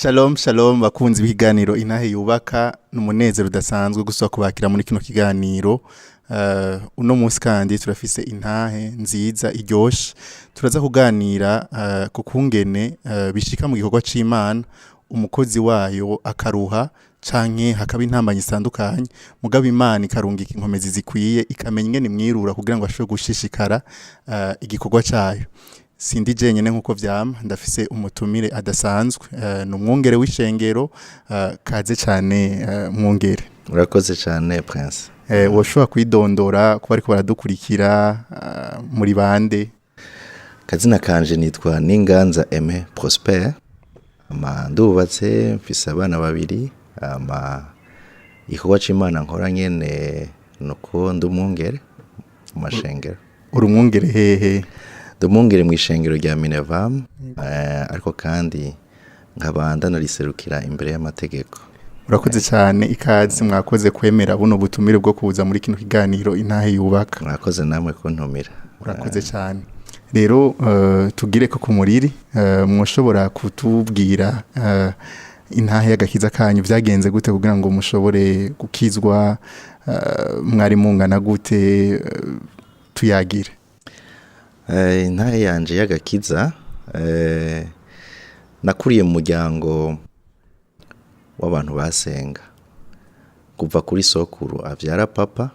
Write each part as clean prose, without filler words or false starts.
Shalom shalom bakunzi b'ikiganiro intahe yubaka n'umunezero udasanzwe gusa kubakira muri kino kiganiro. Uno munsi kandi turafise intahe nziza iryoshe turaza kuganira ku kungene bishika mu gikorwa c'Imana umukozi wayo akaruha canke hakaba intambanyi zitandukanye mugabo Imana ikarungika inkomezi zikwiye ikamenya ingene mwirura kugira ngo ashobore gushishikara igikorwa cayo. Sindi jenyene nkuko vyama ndafise umutumire adasanzwe n'umwungere w'ishengero kaze cyane mwungere. Urakoze cyane Prince. Woshobora kwidondora kuba ariko baradukurikira muri bande? Kazina kanje nitwa Ninganza Aime Prosper. Ndubatse mfise abana babiri. Igikorwa c'Imana nkora nyene nuko ndumwungere mu mashengero. Uri umwungere hehe? Ndumwungere mu ishengero rya Minevam, ariko kandi nkabanda nariserukira imbere y'amategeko. Urakoze cyane ikaze mwakoze kwemera buno butumire bwo kuza muri kino kiganiro intahe yubaka. Mwakoze namwe kuntumira. Urakoze cyane. Rero tugire ko kumuriri mwoshobora kutubwira intahe y'agakiza kanyu byagenze gute kugira ngo mushobore gukizwa, mwari mungana gute, tuyagire. Intahe yanje y'agakiza nakuriye mu muryango w'abantu basenga kuva kuri sokuru avyara papa,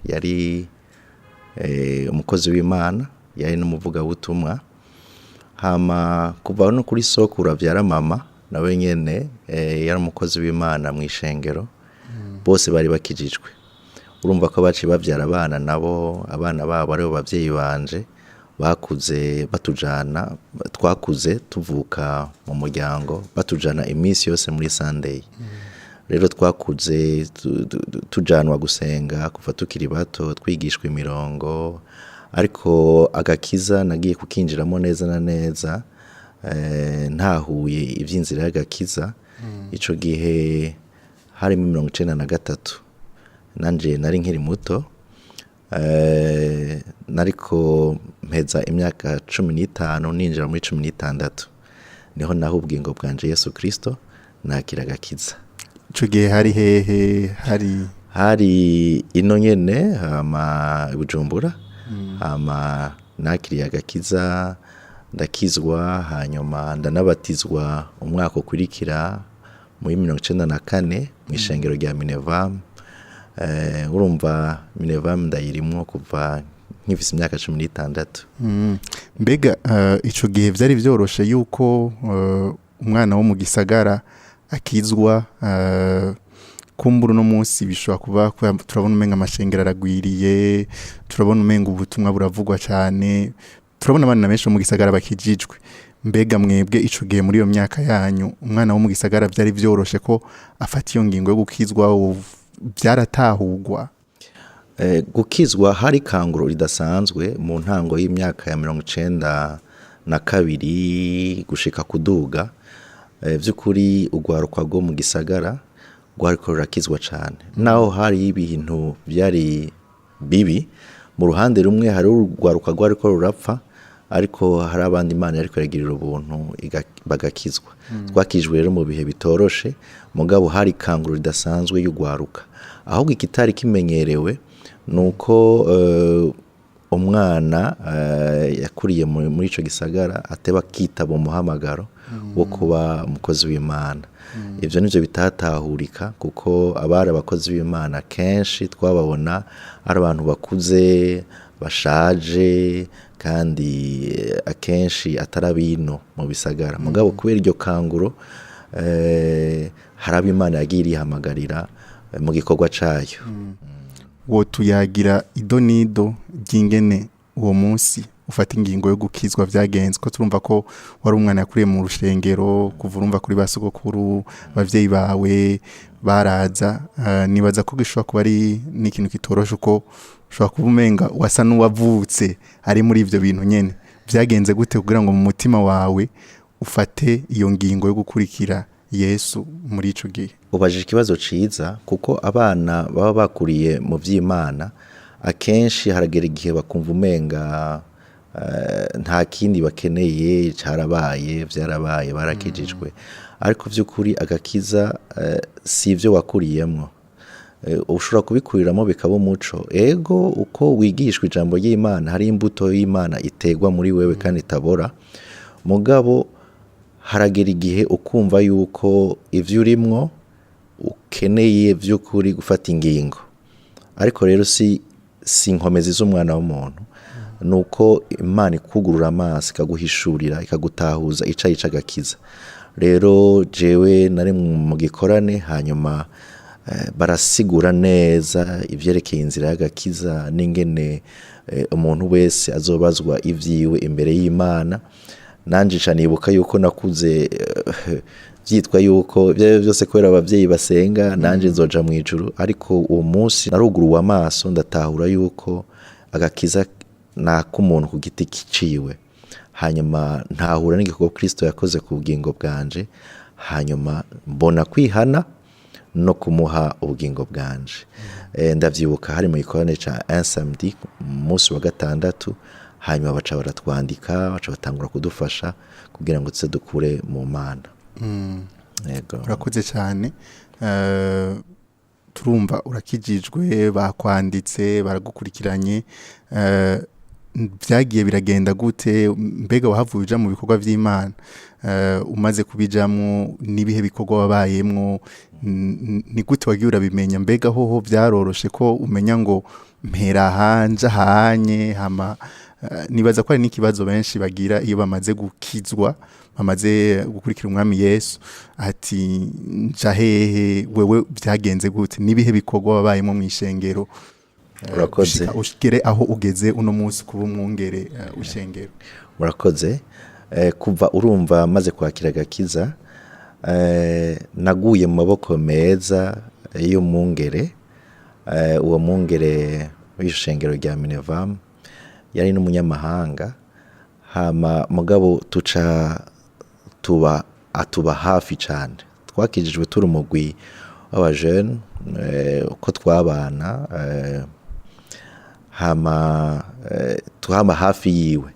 yari umukozi w'Imana, yari n'umuvuga butumwa. Hama kuva no kuri sokuru avyara mama nawe nyene yari umukozi w'Imana mu ishengero. Bose bari bakijijwe. Urumva ko baci bavyara abana nabo abana babo aribo bavyeyi banje bakuze batujana, twakuze tuvuka mu muryango batujana iminsi yose muri Sunday. Rero twakuze tujanwa gusenga kuva tukiri bato, twigishwa imirongo, ariko agakiza nagiye kukinjiramo neza na neza ntahuye ivy'inzira y'agakiza. Ico gihe hari mu 1993 nanje nari nkiri muto, nariko mpeza imyaka 15 ninjira muri 16 niho naho ubwingo bwanje Yesu Kristo nakira agakiza. Ico gihe hari hehe? Hari ino nyene hama Bujumbura. Hama nakiriye agakiza ndakizwa, hanyuma ndanabatizwa umwaka ukurikira muri 1994 mu ishengero rya Minevam. Urumva Minevam ndayirimwo kuva nkifise imyaka 16. Mbega ico gihe vyari vyoroshe yuko umwana wo mu gisagara akizwa? Kumbura no munsi bishobora kuba turabona umenga amashengero aragwiriye, turabona umenga ubutumwa buravugwa cyane, turabona abana benshi mu gisagara bakijijwe. Mbega mwebwe ico gihe muri iyo myaka yanyu umwana wo mu gisagara vyari vyoroshe ko afata iyo ngingo yo gukizwa? Byaratahugwa? Gukizwa hari kanguro ridasanzwe mu ntango y'imyaka ya 92 gushika kuduga. Vy'ukuri ugwaruka rwo mu gisagara rwariko rurakizwa cyane, naho hari ibintu byari bibi. Mu ruhande rumwe hari ugwaruka rwariko rurapfa, ariko hari abandi Imana yariko iragirira ubuntu bagakizwa. Twakijwe rero mu bihe bitoroshe, mugabo hari kanguro ridasanzwe y'ugwaruka. Ahubwo ikitari kimenyerewe nuko umwana yakuriye muri ico gisagara ateba kitaba umuhamagaro wo kuba umukozi w'Imana. Ivyo nivyo bitatahurika, kuko abari abakozi b'Imana kenshi twababona ari abantu bakuze bashaje, kandi akenshi atarabino mu bisagara. Mugabo kubera iryo kanguro haraba Imana yagiye irihamagarira mu gikorwa cayo. Wo tuyagira idonido ry'ingene uwo munsi ufata ingingo yo gukizwa vyagenze, ko turumva ko wari umwana yakuriye mu rushengero kuva urumva kuri basogokuru abavyeyi bawe baraza. Nibaza ko gishobora kuba ari n'ikintu kitoroshe uko ushobora kuba umenga wasa n'uwavutse ari muri ivyo bintu nyene. Vyagenze gute kugira ngo mu mutima wawe ufate iyo ngingo yo gukurikira Yesu muri ico gihe? Ubajije ikibazo ciza, kuko abana baba bakuriye mu vy'Imana akenshi haragera igihe bakumva umenga nta kindi bakeneye, cyarabaye byarabaye barakijijwe. Ariko by'ukuri agakiza si ibyo wakuriyemo, ushobora kubikuriramo bikaba umuco. Ego uko wigishwa ijambo ry'Imana hari imbuto y'Imana itegwa muri wewe kandi itabora, mugabo haragera igihe ukumva yuko ivyo urimwo ukeneye by'ukuri gufata ingingo. Ariko rero si inkomezi z'umwana w'umuntu, nuko Imana ikugurura amaso ikaguhishurira ikagutahuza ica agakiza. Rero jewe nari mu gikorane, hanyuma barasigura neza ivyerekeye inzira y'agakiza n'ingene umuntu wese azobazwa ivyiwe imbere y'Imana. Nanje canibuka yuko nakuze byitwa yuko byose kubera abavyeyi basenga nanje nzoja mu ijuru. Ariko uwo munsi naruguruwe amaso ndatahura yuko agakiza nak'umuntu ku giti kiciwe. Hanyuma ntahura n'igikorwa Kristo yakoze ku bugingo bwanje, hanyuma mbona kwihana no kumuha ubugingo bwanje. Ndavyibuka hari mu gikorane ca un samedi umunsi wa gatandatu, hanyuma baca baratwandika, baca batangura kudufasha kugira ngo tse dukure mu Mana. Yego, urakoze cyane. Turumva urakijijwe, bakwanditse, baragukurikiranye. Byagiye biragenda gute? Mbega wahavuye uja mu bikorwa vy'Imana, umaze kubijamwo nibihe bikorwa wabayemwo? Ni gute wagiye urabimenya? Mbega hoho byaroroshe ko umenya ngo mpera hanje hanye? Hama nibaza ko ari n'ikibazo benshi bagira iyo bamaze gukizwa, bamaze gukurikira umwami Yesu, ati nja hehe? Wewe byagenze gute? Nibihe bikorwa wabayemo mu ishengero urakoze ushikire aho ugeze uno munsi kuba umwungere ushengero? Urakoze. Kuva urumva maze kwakira agakiza, naguye mu maboko meza y'umwungere. Uwo mwungere w'ishengero rya Minevam yari n'umunyamahanga, hama mugabo atuba hafi cyane. Twakijijwe turi umugwi w'abajene uko twabana, hama tuhama hafi yiwe,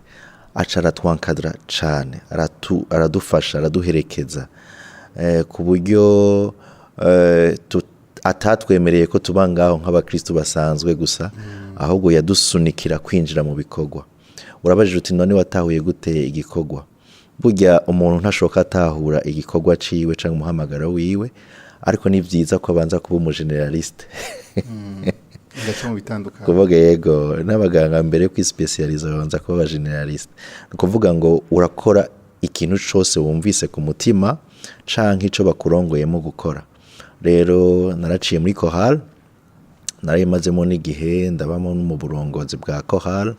aca aratwankadra cyane, aradufasha, araduherekeza ku buryo atatwemereye ko tuba ngaho nk'abakristo basanzwe gusa, ahubwo yadusunikira kwinjira mu bikorwa. Urabajije uti none watahuye gute igikorwa? Burya umuntu ntashoka atahura igikorwa ciwe canke umuhamagaro wiwe, ariko ni vyiza ko abanza kuba umugeneraliste. Kuvuga yego, n'abaganga mbere yo kwispecializa babanza kuba abageneraliste. Ni kuvuga ngo urakora ikintu cyose wumvise ku mutima canke ico bakurongoyemo gukora. Rero naraciye muri Chorale, narayimazemo n'igihe, ndabamo mu burongozi bwa Chorale.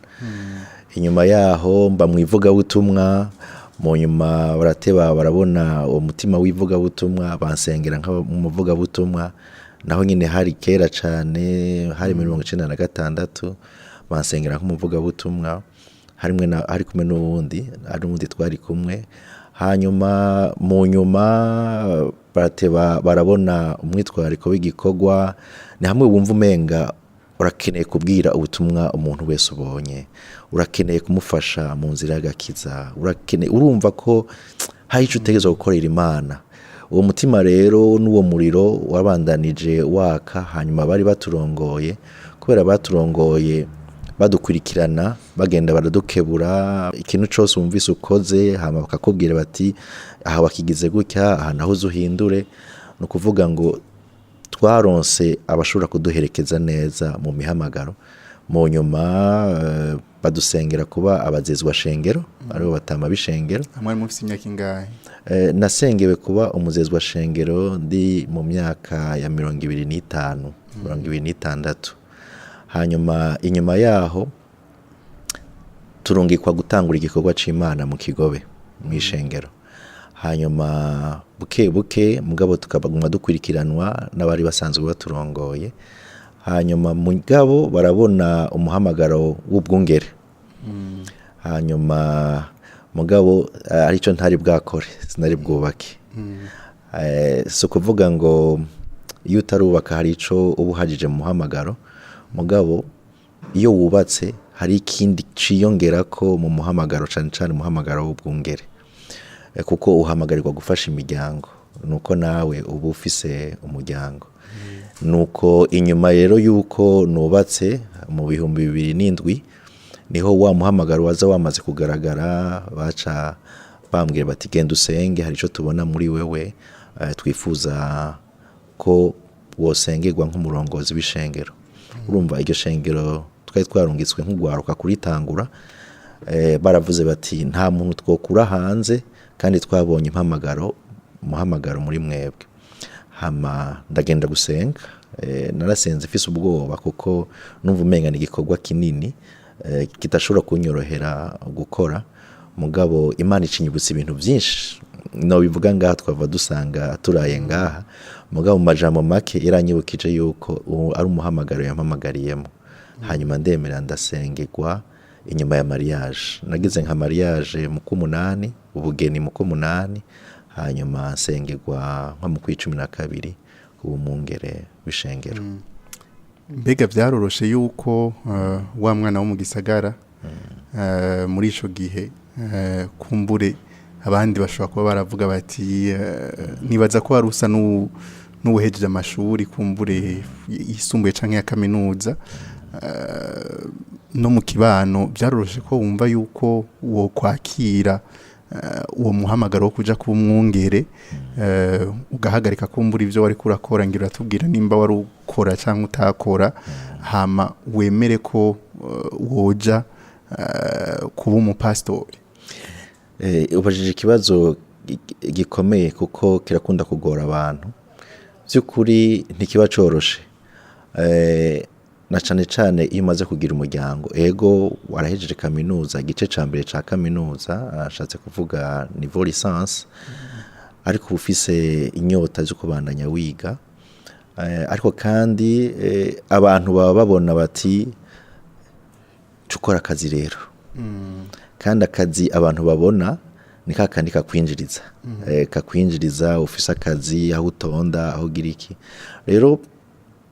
Inyuma yaho mba mu ivugabutumwa, mu nyuma barateba barabona uwo mutima w'ivugabutumwa, bansengera nk'umuvugabutumwa. Naho nyine hari kera cyane, hari 1996, bansengera nk'umuvugabutumwa, hari kumwe n'uwundi, ari n'uwundi twari kumwe. Hanyuma mu nyuma barateba barabona umwitwariko w'igikorwa, ni hamwe wumva umenga urakeneye kubwira ubutumwa umuntu wese ubonye, urakeneye kumufasha mu nzira y'agakiza, urumva ko hari icyo utegerezwa gukorera Imana. Uwo mutima rero n'uwo muriro wabandanije waka. Hanyuma bari baturongoye, kubera baturongoye badukurikirana, bagenda baradukebura ikintu cyose wumvise ukoze, hama bakakubwira bati aha wakigize gutya, aha naho uzuhindure. No kuvuga ngo twaronse abashobora kuduherekeza neza mu mihamagaro. Mu nyuma badusengera kuba abazezwa shengero, aribo batama bishengero. Amwe mufite imyaka ingahe? Nasengewe kuba umuzezwa shengero ndi mu myaka ya 25, 26. Hanyuma inyuma yaho turungikwa gutangura igikorwa c'Imana mu Kigobe mu ishengero. Hanyuma buke mugabo tukabaguma dukurikiranwa n'abari basanzwe baturongoye. Hanyuma mugabo barabona umuhamagaro w'ubwungere. Hanyuma mugabo arico ntari bwakore, sinari bwubake. So kuvuga ngo iyo utarubaka hari ico ubuhagije mu muhamagaro, mugabo iyo wubatse hari ikindi ciyongera ko mu muhamagaro cyane cyane umuhamagaro w'ubwungere, kuko uhamagarirwa gufasha imiryango, nuko nawe uba ufise umuryango. Nuko inyuma rero yuko nubatse mu 2007 niho wa muhamagaro waza wamaze kugaragara, baca bambwira bati genda usenge, hari ico tubona muri wewe, twifuza ko wosengerwa nk'umurongozi w'ishengero. Urumva iryo shengero twari twarungitswe nk'ugwaruka kuritangura, baravuze bati nta muntu twokura hanze kandi twabonye umuhamagaro muri mwebwe. Hama ndagenda gusenga, narasenze mfise ubwoba kuko numva umenga ni igikorwa kinini kitashobora kunyorohera gukora, mugabo Imana icinyibutsa ibintu byinshi no bivuga ngaha twava dusanga turaye ngaha, mugabo mu majambo make iranyibukije yuko ari umuhamagaro yampamagariyemo. Hanyuma ndemera ndasengerwa inyuma ya mariage, nagize nka mariage mu 8, ubugeni mu 8, hanyuma nsengerwa nko mu 12 ubu mungere w'ishengero. Mbega byaroroshe yuko wa mwana wo mu gisagara muri ico gihe kumbure abandi bashobora kuba baravuga bati nibaza ko ari usa n'ubuhejeje amashuri kumbure yisumbuye canke ya kaminuza, no mu kibano byaroroshe ko wumva yuko wo kwakira uwo muhamagaro wo kuja kuba umwungere, ugahagarika kumbura ivyo wari kurakora, ngira tubwira nimba wari ukora cyangwa utakora, hama wemere ko woja kuba umupastori. Ubajije ikibazo gikomeye kuko kirakunda kugora abantu by'ukuri, ntikiba coroshe, na cane cane iyo umaze kugira umuryango. Ego warahejeje kaminuza, igice ca mbere ca kaminuza, ashatse kuvuga niveau licence, ariko ufise inyota zo kubandanya wiga, ariko kandi abantu baba babona bati cukora akazi rero, kandi akazi abantu babona ni kakandi kakwinjiriza, kakwinjiriza, ufise akazi aho utonda aho giriki. Rero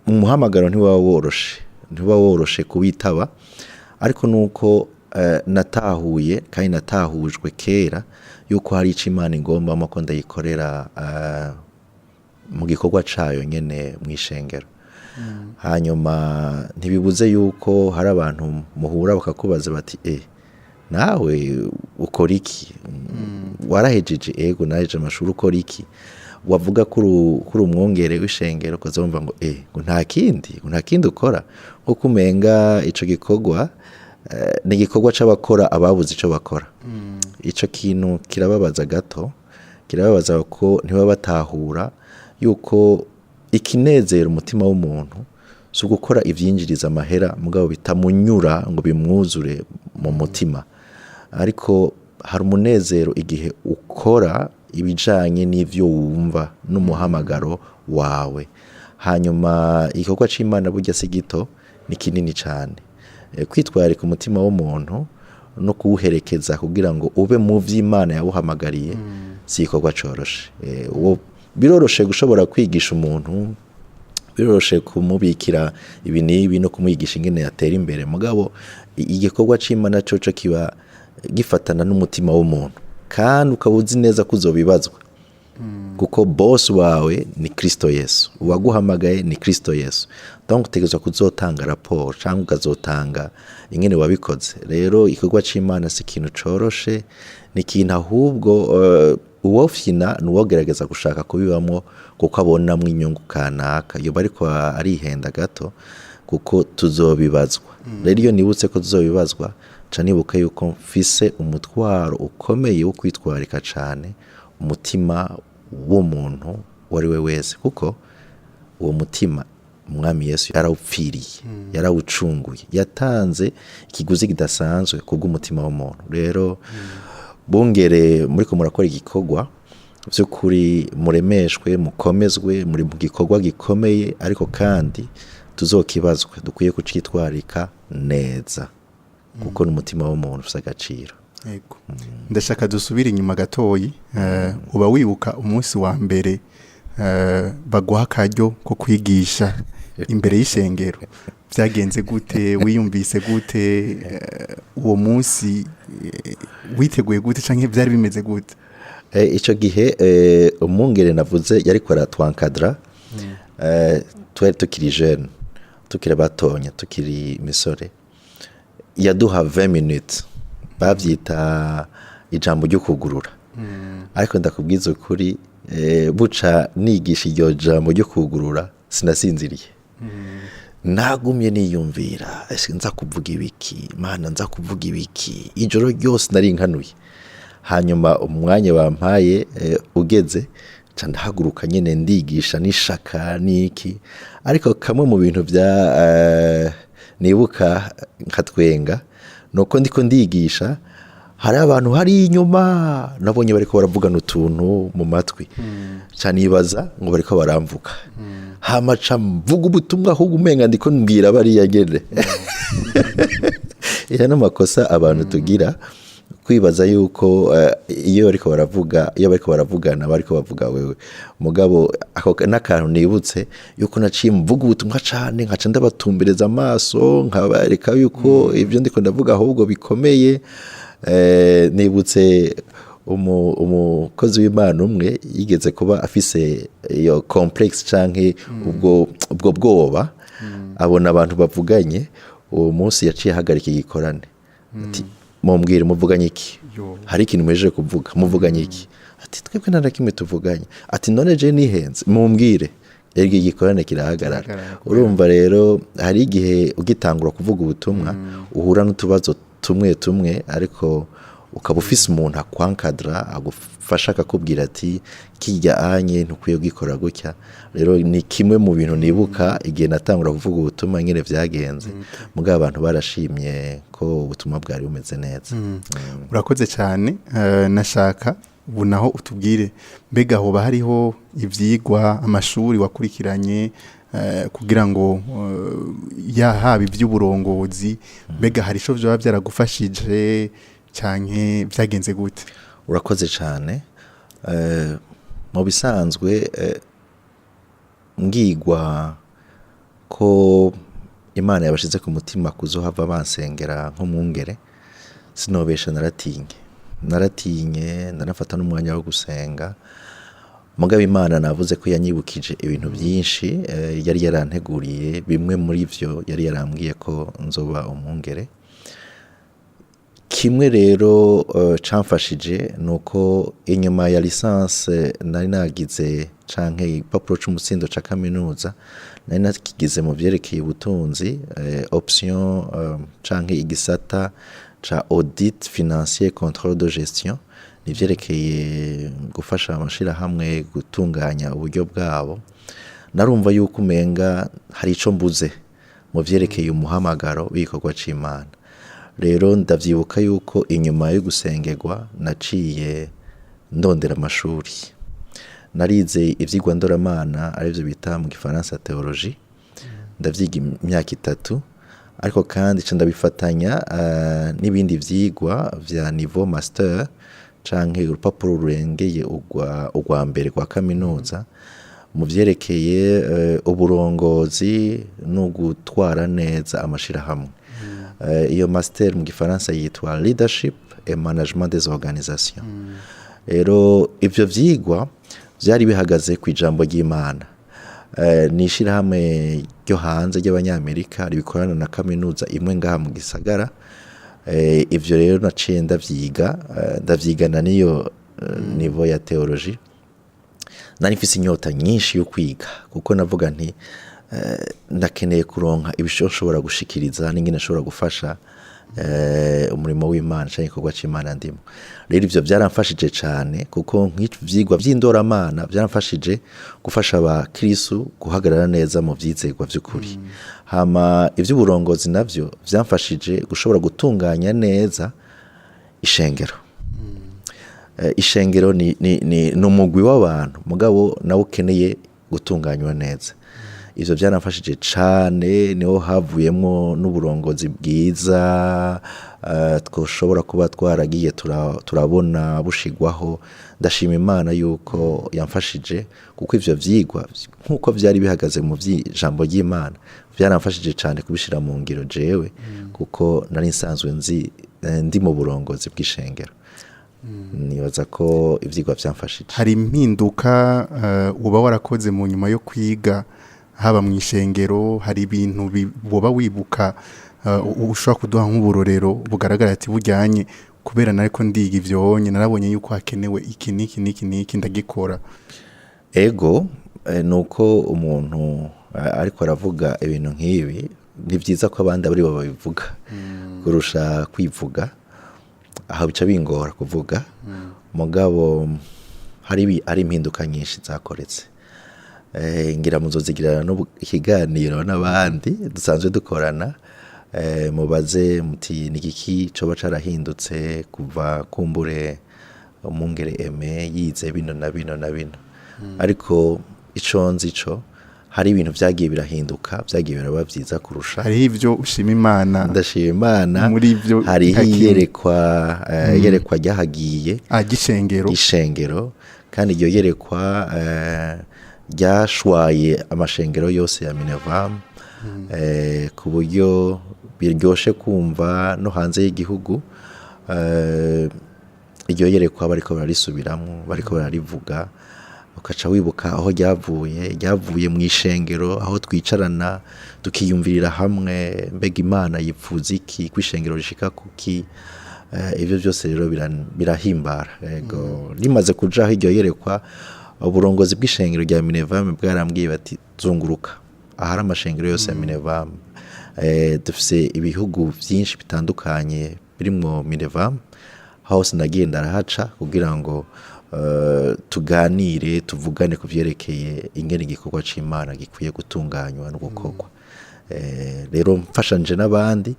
umuhamagaro ntiwa woroshe kuwitaba, ariko nuko natahuye kandi natahujwe kera yuko hari ico Imana ingomba ko ndayikorera mu gikorwa cayo nyene mw'ishengero. Hanyuma ntibibuze yuko hari abantu muhura bakakubaza bati nawe ukora iki? Warahejeje? Ego nahejeje amashuri. Ukora iki? Wavuga kuri umwongere w'ishengero, kozumva ngo nta kindi ukora, nkuko umenga ico gikorwa ni igikorwa c'abakora ababuze ico bakora. Ico kintu kirababaza gato, kirababaza ko ntiba batahura yuko ikinezera umutima w'umuntu so gukora ivyinjiriza amahera mugabo bitamunyura ngo bimwuzure mu mutima, ariko hari umunezero igihe ukora ibijanye n'ivyo wumva n'umuhamagaro wawe. Hanyuma igikorwa c'Imana burya si gito, ni kinini cyane. Kwitwarika umutima w'umuntu no kuwuherekeza kugira ngo ube mu vy'Imana yawuhamagariye si igikorwa coroshe. Biroroshe gushobora kwigisha umuntu, biroroshe kumubikira ibi n'ibi no kumwigisha ingene yatera imbere, mugabo igikorwa c'Imana coco kiba gifatana n'umutima w'umuntu, kandi ukabuzi neza kuzobibazwa, kuko boss wawe ni Kristo Yesu, uwaguhamagaye ni Kristo Yesu. Donc utegerezwa kuzotanga raporo cyangwa ukazotanga ingene wabikoze. Rero igikorwa c'Imana si ikintu coroshe, ni ikintu ahubwo uwofyina nuwogerageza gushaka kubibamwo kuko abonamwo inyungu kanaka, yoba ariko arihenda gato kuko tuzobibazwa. Rero iyo nibutse ko tuzobibazwa, ca nibuka yuko mfise umutwaro ukomeye wo kwitwarika cane umutima w'umuntu wari we wese, kuko uwo mutima Umwami Yesu yarawupfiriye, yarawucunguye, yatanze ikiguzi kidasanzwe kubw'umutima w'umuntu. Rero bungere muriko murakora igikorwa by'ukuri, muremeshwe, mukomezwe, muri mu gikorwa gikomeye, ariko kandi tuzokibazwe, dukwiye kucitwarika neza kuko n'umutima w'umuntu ufite agaciro. Yego. Ndashaka dusubira inyuma gatoyi, uba wibuka umunsi wa mbere baguha akaryo ko kwigisha imbere y'ishengero, byagenze gute wiyumvise gute uwo munsi witeguye gute canke byari bimeze gute icyo gihe umwungere navuze yari ko aratwankadra twari tukiri jeune tukiri batonya tukiri misore yaduha 20 minutes bavyita ijambo ryo kugurura ariko ndakubwiza ukuri buca nigisha iryo jambo ryo kugurura sinasinziriye nagumye niyumvira nza kuvuga ibiki mana nza kuvuga ibiki ijoro ryose nari nkanuye hanyuma umwanya bampaye ugeze ndahaguruka nyene ndigisha nishaka niki ariko kamwe mu bintu bya nibuka nkatwenga nuko ndiko ndigisha hari abantu hari inyuma nabonye bariko baravugana utuntu mu matwi cyane ibaza ngo bariko baramvuka hamaca mvuga ubutumwa ahubwo umenga ndiko mbwira bariya ngene ya n'amakosa abantu tugira kwibaza yuko iyo bariko baravugana bariko bavuga wewe mugabo ako nakantu nibutse yuko naciye mvuga ubutumwa cyane nkaca ndabatumbereza amaso nkabareka yuko ibyo ndiko ndavuga ahubwo bikomeye nibutse umukozi w'Imana umwe yigeze kuba afise iyo complex canke ubwo bwoba abona abantu bavuganye uwo munsi yaciye hagarika igikorane ati mumbwire muvuganye iki hari ikintu mwejeje kuvuga muvuganye iki ati twebwe nta nakimwe tuvuganye ati none je nihenze mumbwire erige igikorane kirahagarara urumva rero hari igihe ugitangura kuvuga ubutumwa uhura n'utubazo tumwe ariko ukaba ufise umuntu akwankadra agufasha akakubwira ati kijya anye ntukwiye gukora gutya rero ni kimwe mu bintu nibuka igihe natangura kuvuga ubutumwa nyine vyagenze mugabo abantu barashimye ko ubutumwa bwari bumeze neza urakoze cyane nashaka ubu naho utubwire mbega hoba hariho ivyigwa amashuri wakurikiranye kugira ngo haba iby'uburongozi mbega hari ico vyoba byaragufashije canke byagenze gute urakoze cyane mu bisanzwe mbwigwa ko Imana yabashize ku mutima kuzohava bansengera nk'umwungere sinobesha naratinye ndanafata n'umwanya wo gusenga mugabo Imana navuze ko yanyibukije ibintu byinshi yari yaranteguriye bimwe muri byo yari yarambwiye ko nzoba umwungere kimwe rero camfashije nuko inyuma ya licence nari nagize canke igipapuro c'umutsindo ca kaminuza nari nakigize mu vyerekeye ubutunzi option canke igisata ca audit financier contrôle de gestion nivyerekeye gufasha amashira hamwe gutunganya uburyo bwabo narumva yuko umenga hari ico mbuze mu vyerekeye umuhamagaro w'igikorwa c'Imana rero ndavyibuka yuko inyuma yo gusengerwa naciye ndondera amashuri narize ivyigwa ndoramana arivyo bita mu gifaransa théologie ndavyiga imyaka 3 ariko kandi ca ndabifatanya n'ibindi vyigwa vya niveau master canke urupapuro rurengeye urwa mbere kwa kaminuza mu vyerekeye uburongozi no gutwara neza amashira hamwe iyo master mu gifaransa yitwa leadership et management des organisations rero ivyo vyigwa vyari bihagaze ku ijambo ry'Imana nishira hamwe ryo hanze ry'abanyamerika ribikorana na kaminuza imwe ngaha mu gisagara ivyo rero naciye ndavyigana niyo niveau ya théologie nari mfise inyota nyinshi yo kwiga kuko navuga nti ndakeneye kuronka ibishobora gushikiriza n'ingene ashobora gufasha umurimo w'Imana cyangwa igikorwa c'Imana ndimo rero ivyo byaramfashije cyane kuko nk'ivyigwa vy'indoramana byaramfashije gufasha abakristo guhagarara neza mu vyizegwa vy'ukuri hama ivy'uburongozi navyo byamfashije gushobora gutunganya neza ishengero ishengero ni umugwi w'abantu mugabo nawe ukeneye gutunganywa neza ivyo byaramfashije cyane niho havuyemo n'uburongozi bwiza twoshobora kuba twaragiye turabona bushigwaho ndashima Imana yuko yamfashije kuko ivyo vyigwa nkuko vyari bihagaze mu vy'ijambo ry'Imana byaramfashije cyane kubishira mu ngiro jewe kuko nari nsanzwe ndi mu burongozi bw'ishengero. Nibaza ko ivyigwa byamfashije. Hari impinduka uba warakoze mu nyuma yo kwiga haba mu ishengero, hari ibintu boba wibuka ushobora kuduha nk'uburorero bugaragara ati bujyanye kubera nariko ndiga ivyonye narabonye yuko hakenewe iki niki ndagikora. Ego nuko umuntu ariko aravuga ibintu nk'ibi ni byiza ko abandi bari babivuga kurusha kwivuga, aho bica bingora kuvuga. Mugabo hari impinduka nyinshi zakoretse, ngira muzozigira no ikiganiro n'abandi dusanzwe dukorana, mubaze muti nigiki coba carahindutse kuva kumbure umungere Aime yize bino na bino na bino. Ariko ico nzico hari ibintu vyagiye birahinduka, vyagiye biraba vyiza kurusha. Hari ivyo ushima Imana. Ndashima Imana. Muri ivyo hari yerekwa ryahagiye gishengero kandi iryo yerekwa ryashwaye amashengero yose ya Minevam, ku buryo biryoshe kumva no hanze y'igihugu. Iryo yerekwa bariko bararisubiramwo, bariko bararivuga, ukaca wibuka aho ryavuye mu ishengero, aho twicarana tukiyumvirira hamwe mbega Imana yipfuza iki kwishengero rishika kuki. Ivyo byose rero birahimbara. Yego rimaze kujaho iryo yerekwa, uburongozi bw'ishengero rya Minevam bwarambwiye bati zunguruka ahari amashengero yose ya Minevam. Dufise ibihugu byinshi bitandukanye birimwo Minevam, hose nagiye ndarahaca kugira ngo tuganire tuvugane ku vyerekeye ingene igikorwa c'Imana gikwiye gutunganywa no gukorwa. Rero mfashanje n'abandi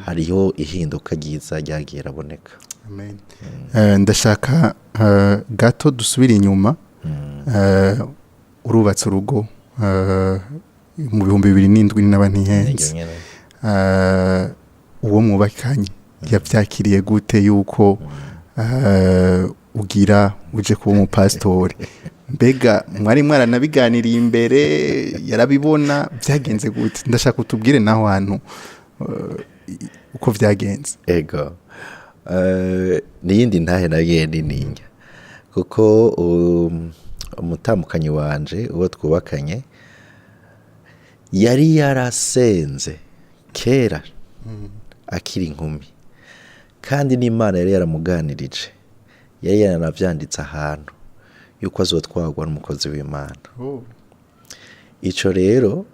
hariho ihinduka ryiza ryagiye raboneka. Amen. Ndashaka gato dusubira inyuma. Urubatse urugo mu 2007 n'aba ntihenze. Uwo mwubakanye yavyakiriye gute yuko ugira uje kuba umupastori? Mbega mwari mwaranabiganiriye imbere, yarabibona byagenze gute? Ndashaka utubwire naho hantu uko vyagenze. Ego niyindi ntahe nagiye ninja kuko umutamukanyi wanje uwo twubakanye yari yarasenze kera akiri inkumi, kandi n'Imana yari yaramuganirije, yari yaranavyanditse ahantu yuko azotwagwa n'umukozi w'Imana. Ico rero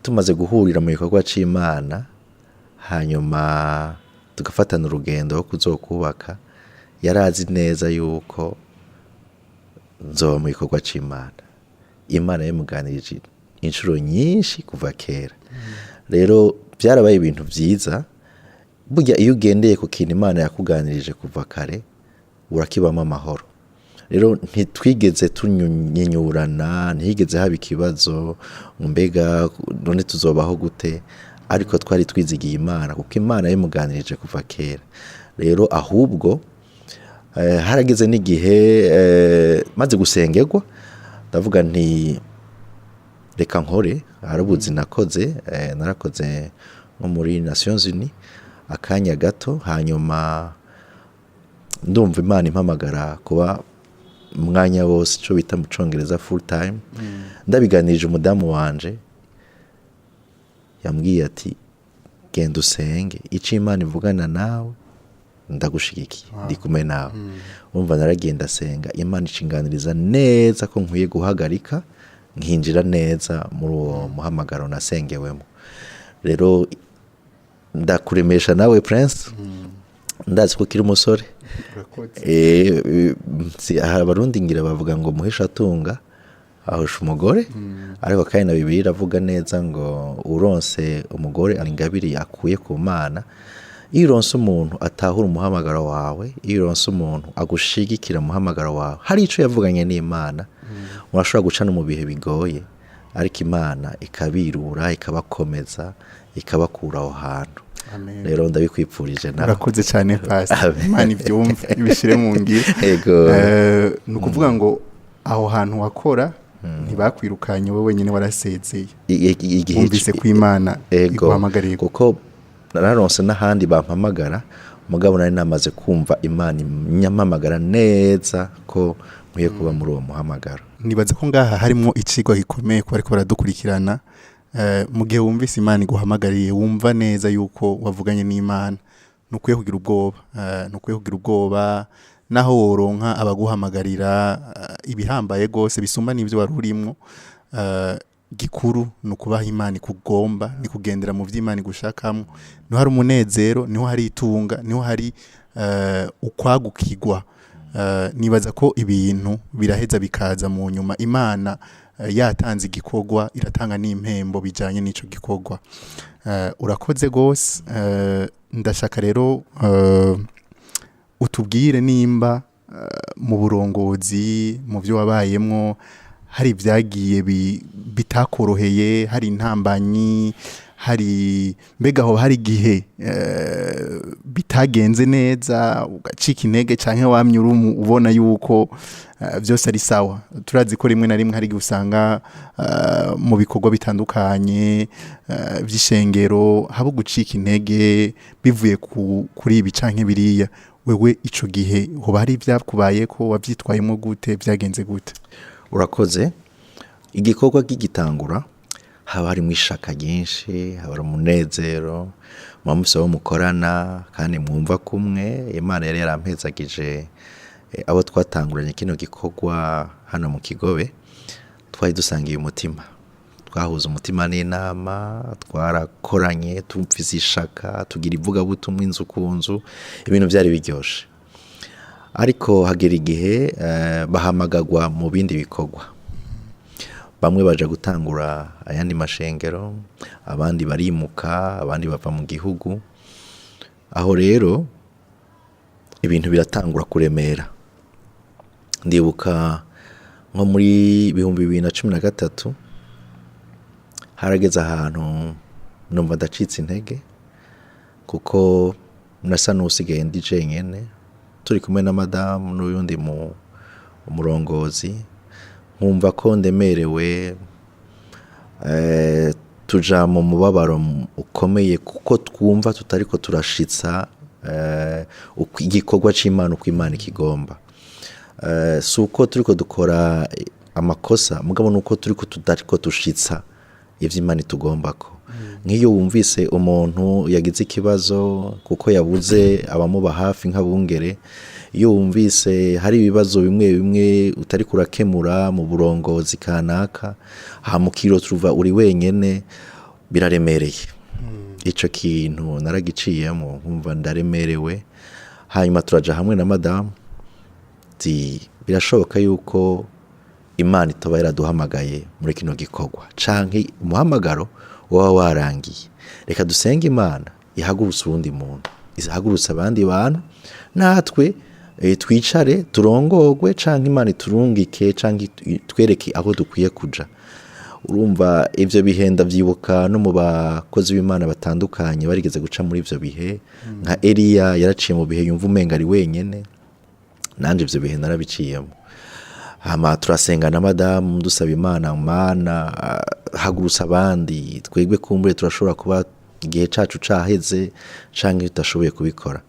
tumaze guhurira mu gikorwa c'Imana, hanyuma tugafatana urugendo rwo kuzokubaka, yarazi neza yuko nzoba mu gikorwa c'Imana. Imana yamuganirije inshuro nyinshi kuva kera. Rero byarabaye ibintu vyiza. Burya iyo ugendeye ku kintu Imana yakuganirije kuva kare urakibamo amahoro. Rero ntitwigeze tunyinyurana, ntihigeze haba ikibazo mbega none tuzobaho gute, ariko twari twizigiye Imana kuko Imana yamuganirije kuva kera. Rero ahubwo harageze n'igihe maze gusengerwa ndavuga nti reka nkore. Harabuzi nakoze, narakoze nko muri Nations Unies akanya gato, hanyuma ndumva Imana impamagara kuba umwanya wose cyo bita mu Congereza full time. Ndabiganirije umudamu wanje, yambwiye ati genda usenge, ico Imana ivugana nawe ndagushigikiye, ndi kumwe nawe. Umva naragenda senga, Imana icinganiriza neza ko nkwiye guhagarika nkinjira neza muri uwo muhamagaro nasengewemo. Rero ndakuremesha nawe Prince, ndazi ko kiri umusore. Abarundi ngira bavuga ngo muhisha atunga ahosha umugore, ariko kandi na Bibiliya iravuga neza ngo uronse umugore ari ingabire akuye ku Mana. Iyo uronse umuntu atahura umuhamagaro wawe, iyo uronse umuntu agushigikira umuhamagaro wawe, hari ico yavuganye n'Imana, urashobora guca no mu bihe bigoye, ariko Imana ikabirura, ikabakomeza, ikabakura aho hantu. Amen. rero ndabikwipfurije nawe. Urakoze cyane pastor. Imana ibyumve ibishire mu ngiro. Yego. Ni ukuvuga ngo aho hantu wakora ntibakwirukanye wowe wenyine warasezeye. Wumvise ko Imana iguhamagariye. Kuko nararonse n'ahandi bampamagara, mugabo nari namaze kumva Imana inyamamagara neza ko nkwiye kuba muri uwo muhamagaro. Nibaza ko ngaha harimo icigwa gikomeye ko bariko baradukurikirana. Mu gihe wumvise Imana iguhamagariye, wumva neza yuko wavuganye n'Imana, nukwiye kugira ubwoba. Nukwiye kugira ubwoba naho woronka abaguhamagarira ibihambaye gose bisumba n'ivyo wari urimo. Gikuru nukubaha Imana ikugomba, ni kugendera mu vy'Imana igushakamo. Niho hari umunezero, niho hari itunga, niho hari ukwagukigwa. Nibaza ko ibintu biraheza bikaza mu nyuma. Imana yatanze igikorwa, iratanga n'impembo bijanye n'ico gikorwa. Urakoze gose. Ndashaka rero utubwire nimba mu burongozi, mu byo wabayemwo, hari ibyagiye bitakoroheye, hari intambanyi, hari mbega aho hari igihe bitagenze neza ugacika intege canke wamye ubona yuko byose ari sawa. Turazi ko rimwe na rimwe hari gusanga mu bikorwa bitandukanye by'ishengero haba gucika intege bivuye kuri ibi canke biriya. Wewe ico gihe hoba hari ibyakubaye ko wavyitwayemo gute, byagenze gute? Urakoze. Igikorwa gigitangura haba harimo ishaka ryinshi, haba umunezero, musaba mukorana kandi mwumva kumwe. Imana yari yarampezagije abo twatanguranye kino gikorwa hano mu Kigobe, twari dusangiye umutima, twahuza umutima n'inama, twarakoranye tumfise ishaka, tugira ivuga butumwa inzu ku nzu, ibintu byari biryoshe. Ariko hagera igihe bahamagagwa mu bindi bikorwa. Bamwe baje gutangura ayandi mashengero, abandi barimuka, abandi bava mu gihugu. Aho rero ibintu biratangura kuremera. Ndibuka nko muri 2013 harageze ahantu numva ndacitse intege, kuko nasa n'usigaye ndi jenyene, turi kumwe na madamu n'uyundi umurongozi. Nkumva ko ndemerewe, tuja mu mubabaro ukomeye, kuko twumva tutariko turashitsa igikorwa c'Imana uko Imana ikigomba. Suko turiko dukora amakosa, mugabo nuko turiko tutariko dushitsa ivyo Imana itugombako. Nk'iyo wumvise umuntu yagize ikibazo kuko yabuze abamuba hafi nk'abungere, iyo wumvise hari ibibazo bimwe bimwe utari kurakemura mu burongozi kanaka, hamukiro turuva uri wenyene, biraremereye. Ico kintu naragiciyemo, nkumva ndaremerewe. Hanyuma turaja hamwe na madamu, birashoboka yuko Imana itoba yaraduhamagaye muri kino gikorwa, canke umuhamagaro waba warangiye. Reka dusenge Imana ihagurutse urundi muntu, ihagurutse abandi bantu, natwe twicare turongogwe, canke Imana iturungike, canke twereke aho dukwiye kuja. Urumva ivyo bihenda vyibuka no mu bakozi b'Imana batandukanye barigeze guca muri ivyo bihe. Nka Eliya yaraciye mu bihe yumva umenga ari wenyene, nanje ivyo bihe narabiciyemo. Hama turasenga na madamu dusaba Imana, Mana hagurutsa abandi, twegwe kumbure turashobora kuba igihe cacu caheze canke tutashoboye kubikora.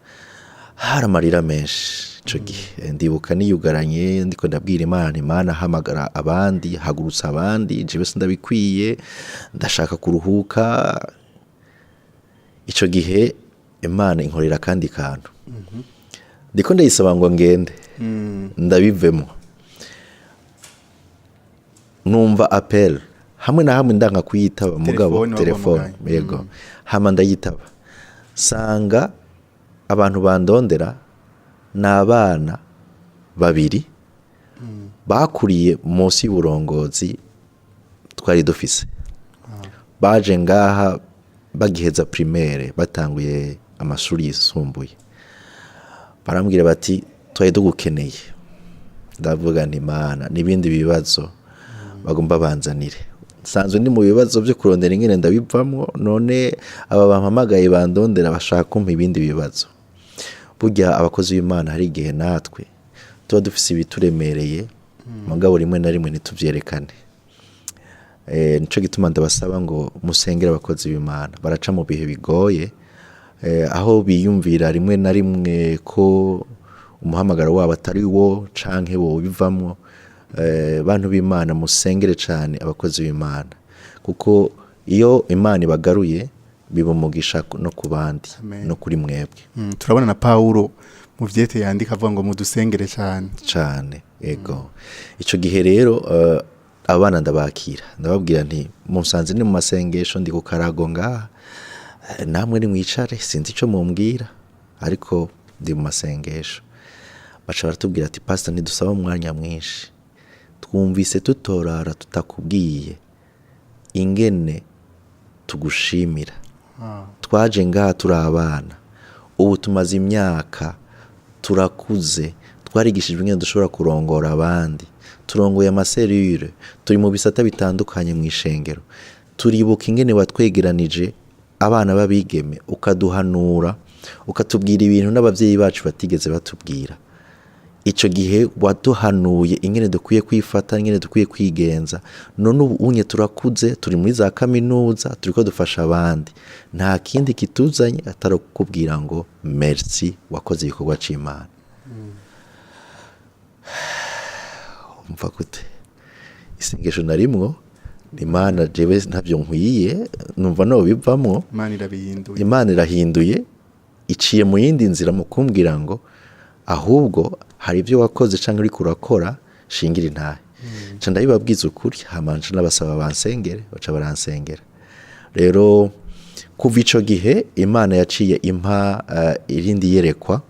Haramarira menshi ico gihe. Ndibuka niyugaranye ndiko ndabwira Imana, Imana hamagara abandi, hagurutsa abandi, jewe sindabikwiye, ndashaka kuruhuka. Ico gihe Imana inkorera kandi kantu. Ndiko ndayisaba ngo ngende, ndabivemo. Numva appel hamwe na hamwe ndanka kuyitaba, mugabo telefone yego, hama ndayitaba, sanga abantu bandondera n'abana babiri bakuriye munsi y'uburongozi twari dufise. Baje ngaha bagiheza primaire, batanguye amashuri yisumbuye. Barambwira bati twari dugukeneye. Ndavuga nti Mana, nibindi bibazo bagomba banzanire. sanzwe ndi mu bibazo byo kurondera ingene ndabivamo, none aba bampamagaye bandondera bashaka kumpa ibindi bibazo. Burya abakozi b'Imana hari igihe natwe tuba dufise ibituremereye mugabo rimwe na rimwe ntituvyerekane. Nico gituma ndabasaba ngo musengere abakozi b'Imana baraca mu bihe bigoye, aho biyumvira rimwe na rimwe ko umuhamagaro wabo atari wo canke wo bivamwo. Bantu b'Imana musengere cyane abakozi b'Imana, kuko iyo Imana ibagaruye bibumugisha no ku bandi no kuri mwebwe. Turabona na Paulo mu vyete yandika avuga ngo mudusengere cyane. Ego ico gihe rero abana ndabakira, ndababwira nti musanze ni mu masengesho ndi ku karago ngaha, namwe ni mwicare, sinzi ico mumbwira ariko ndi mu masengesho. Baca baratubwira ati pastor ntidusaba umwanya mwinshi, twumvise tutorara tutakubwiye ingene tugushimira. Twaje ngaha turi abana, ubu tumaze imyaka, turakuze, twarigishijwe ingene dushobora kurongora abandi, turongoye amaserire, turi mu bisata bitandukanye mu ishengero. Turibuka ingene watwegeranije abana babigeme, ukaduhanura, ukatubwira ibintu n'abavyeyi bacu batigeze batubwira. Ico gihe waduhanuye ingene dukwiye kwifata, ingene dukwiye kwigenza. None ubu unye turakuze, turi muri za kaminuza, turiko dufasha abandi. Nta kindi kituzanye atari kukubwira ngo merci, wakoze ibikorwa c'Imana. Umva gute isengesho narimwo, Imana jewe ntavyo nkwiye, numva no bivamwo. Imana irahinduye, iciye mu yindi nzira mu kumbwira ngo ahubwo hari ibyo wakoze canke uri kurakora shingira intahe. Nca ndabibabwiza ukuri, hamanje n'abasaba bansengere, baca baransengera. Rero kuva ico gihe Imana yaciye impa irindi yerekwa,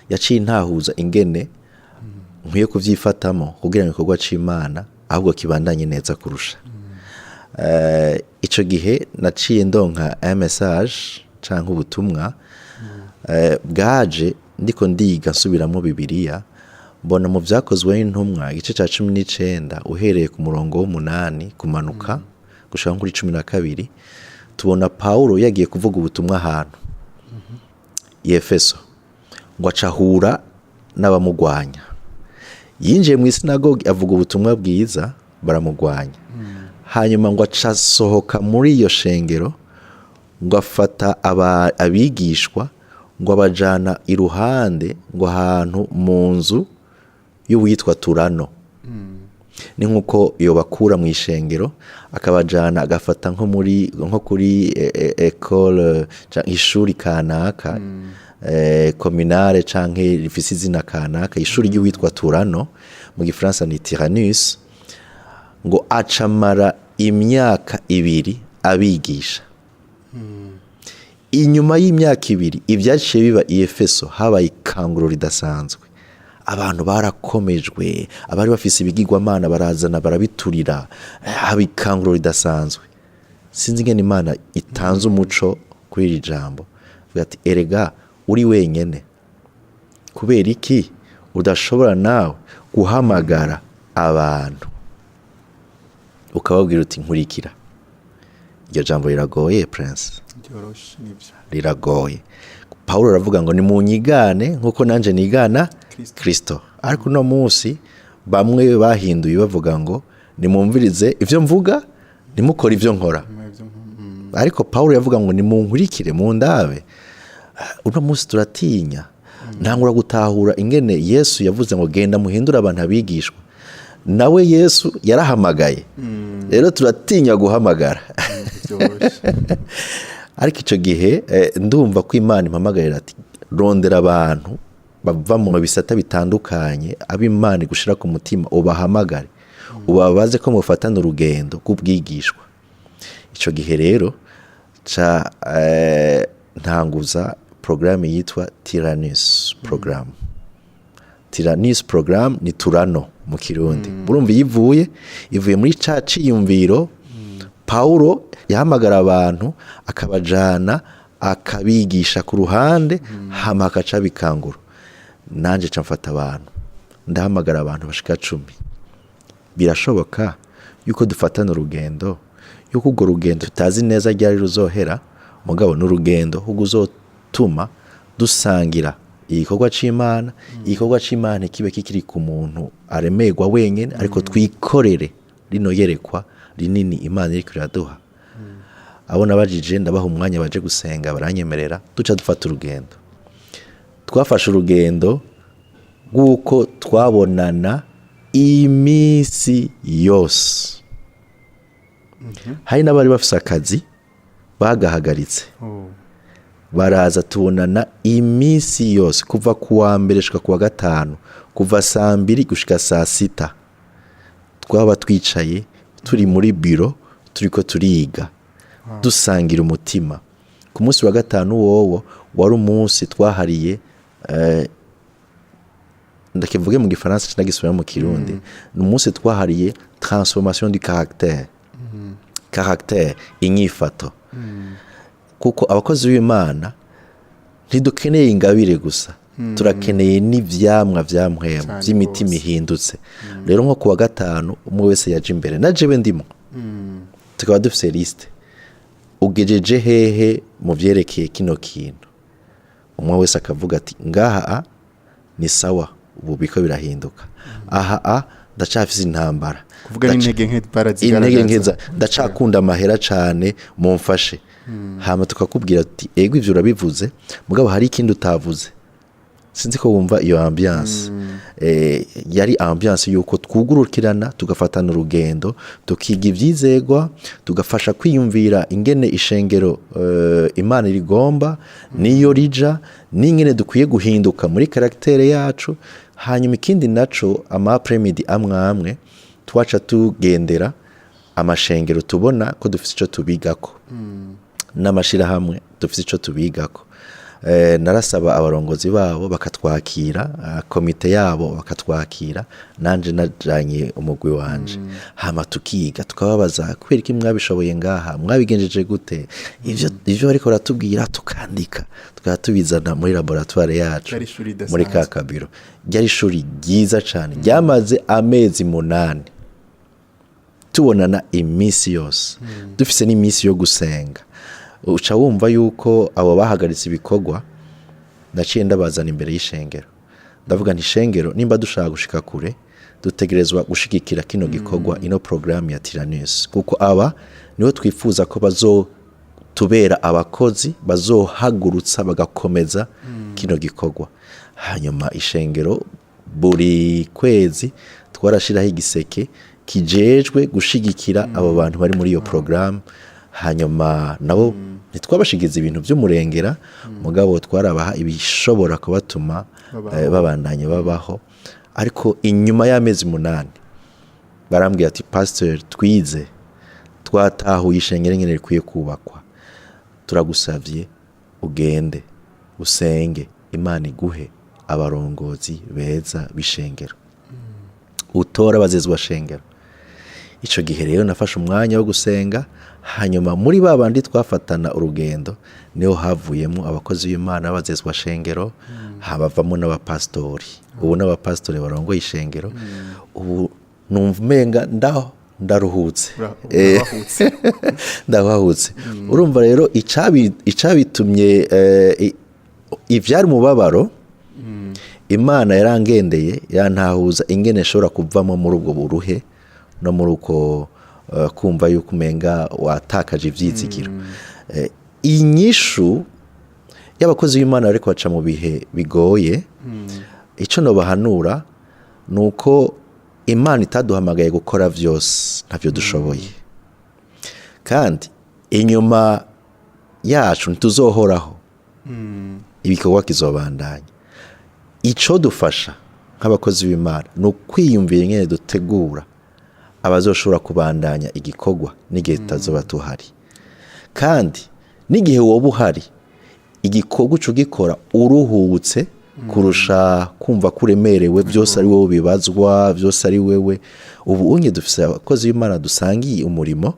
yaciye intahuza ingene nkwiye kuvyifatamo kugira ngo ikorwa c'Imana ahubwo kibandanye neza kurusha. Ico gihe naciye ndonka message canke ubutumwa bwaje ndiko ndiga nsubiramo Bibiliya, mbona mu vyakozwe n'intumwa igice ca 19 uhereye ku murongo w'8 kumanuka gushaka kuri 12, tubona Paulo yagiye kuvuga ubutumwa ahantu i Efeso, ngo acahura n'abamugwanya. Yinjiye mu sinagogi avuga ubutumwa bwiza, baramugwanya. Hanyuma ngo acasohoka muri iyo shengero, ngo afata abigishwa, ngo abajana iruhande, ngo ahantu mu nzu y'uwitwa Turano. Ni nkuko iyo bakura mu ishengero akabajana agafata nko kuri école ishuri kanaka, communale canke rifise izina kanaka, ishuri ry'uwitwa Turano, mu Gifaransa ni Tyrannus, ngo acamara imyaka 2 abigisha. Inyuma y'imyaka 2 ibyaciye biba i Efeso, habaye ikanguro ridasanzwe. Abantu barakomejwe, abari bafise ibigirwamana barazana barabiturira, haba ikanguro ridasanzwe. Sinzi ngene Imana itanze umuco kuri iri jambo, vuga ati erega uri wenyene, kubera iki udashobora nawe guhamagara abantu ukababwira uti nkurikira. Iryo jambo riragoye Prince, riragoye. Paulo aravuga ngo ni munyigane nkuko nanje nigana Kristo. Ariko no munsi bamwe bahinduye bavuga ngo nimumvirize ivyo mvuga, nimukora ivyo nkora. Ariko Paulo yavuga ngo nimunkurikire mu ndabe. Uno munsi turatinya, ntangura gutahura ingene Yesu yavuze ngo genda muhindura abantu abigishwa. Nawe Yesu yarahamagaye. Rero turatinya guhamagara. Ariko ico gihe ndumva ko Imana impamagarira ati rondera abantu bava mu bisata bitandukanye, ab'Imana gushira ku mutima, ubahamagare, ubabaze ko mufatana urugendo rw'ubwigishwa. Ico gihe rero ca ntanguza programme yitwa Tyrannus program. Tyrannus program ni Turano mu Kirundi. Burumva ivuye muri ca ciyumviro Paulo yahamagara abantu akabajana akabigisha ku ruhande, hama akaca bikangura. Nanje ca mfata abantu ndahamagara abantu bashika 10. Birashoboka yuko dufatana urugendo, yuko urwo rugendo tutazi neza ryari ruzohera, mugabo n'urugendo ahubwo uzotuma dusangira igikorwa c'Imana, igikorwa c'Imana kibe kikiri ku muntu aremerwa wenyene, ariko twikorere rino yerekwa rinini Imana iriko iraduha. Abo nabajije ndabaha umwanya baje gusenga, baranyemerera duca dufata urugendo. Twafashe urugendo guko twabonana imisi yose. Hari n'abari bafise akazi bagahagaritse, baraza tubonana imisi yose kuva kuwa mbere shika kuwa gatanu, kuva saa 2 gushika saa 6. Twaba twicaye turi muri biro turiko turiga, dusangira umutima. Ku munsi wa gatanu wowo wari umunsi twahariye ndakivuge mu gifaransa cinagisubira mu kirundi, ni umunsi twahariye transformation du caractère. Caractère, inyifato. Kuko abakozi b'Imana ntidukeneye ingabire gusa, turakeneye n'ivyamwa vyamwema vy'imitima ihindutse. Rero nko kuwa gatanu umwe wese yaje imbere, najewe ndimo, tukaba dufise liste, ugejeje hehe mu vyerekeye kino kintu. Umwe wese akavuga ati ngaha ni sawa, ubu biko birahinduka. Aha ndacafise intambara, kuvuga intege nke barazigaragaza, intege nke ndacakunda amahera cane, mumfashe. Hama tukakubwira ati ego ivyo urabivuze, mugabo hari ikindi utavuze. Sinzi ko wumva iyo ambiance. Yari ambiance yuko twugurukirana, tugafatana urugendo, tukiga ivyizegwa, tugafasha kwiyumvira ingene ishengero Imana rigomba niyo rija, n'ingene dukwiye guhinduka muri karaktere yacu. Hanyuma ikindi naco ama-premidi amwe twaca tugendera amashengero tubona ko dufise ico tubigako, n'amashirahamwe dufise ico tubigako. Narasaba abarongozi babo bakatwakira, komite yabo bakatwakira, nanje najanye umugwi wanje. Hama tukiga tukababaza kubera iki mwabishoboye ngaha, mwabigenjeje gute, ivyo ariko ratubwira tukandika, tukatubizana muri laboratoire yacu muri Kakabiro. Ryari ishuri ryiza cyane, ryamaze amezi 8 tubonana imisi yose, dufise n'imisi yo gusenga. Uca wumva yuko abo bahagaritse ibikorwa naciye ndabazana imbere y'ishengero, ndavuga nti shengero, nimba dushaka gushika kure dutegerezwa gushigikira kino gikorwa, ino programme ya Tyrannus, kuko aba niho twifuza ko bazotubera abakozi bazohagurutsa bagakomeza kino gikorwa. Hanyuma ishengero buri kwezi twarashiraho igiseke kijejwe gushigikira abo bantu bari muri iyo programme. Hanyuma nabo ntitwabashigiza ibintu by'umurengera, mugabo twarabaha ibishobora kubatuma babandanye babaho. Ariko inyuma y'amezi 8 barambwira ati pastor, twize twatahuye ishengero ngene rikwiye kubakwa, turagusavye ugende usenge, Imana iguhe abarongozi beza bishengero, utora bazezwa shengero. Ico gihe rero nafashe umwanya wo gusenga. Hanyuma muri babandi twafatana urugendo niho havuyemo abakozi b'Imana bazezwa shengero, habavamo n'abapastori. Ubu n'abapastori barongoye ishengero. Ubu numva umenga ndaruhutse, ndahutse. Urumva rero icabitumye ivyari mubabaro, Imana yarangendeye yantahuza ingene shobora kuvamo muri ubwo buruhe no muri uko kumva yuko umenga watakaje ivyizigiro. Inyishu y'abakozi b'Imana ariko baca mu bihe bigoye, ico no bahanura nuko Imana itaduhamagaye gukora vyose, ntavyo dushoboye, kandi inyuma yacu ntituzohoraho, ibikorwa kizobandanya. Ico dufasha nk'abakozi b'Imana no kwiyumvira ingene dutegura abazoshobora kubandanya igikorwa n'igihe tazoba tuhari, kandi n'igihe woba uhari igikorwa uco gikora uruhutse kurusha kumva kuremerewe, byose ari wowe bibazwa, byose ari wewe. Ubu unye dufise abakozi b'Imana dusangiye umurimo,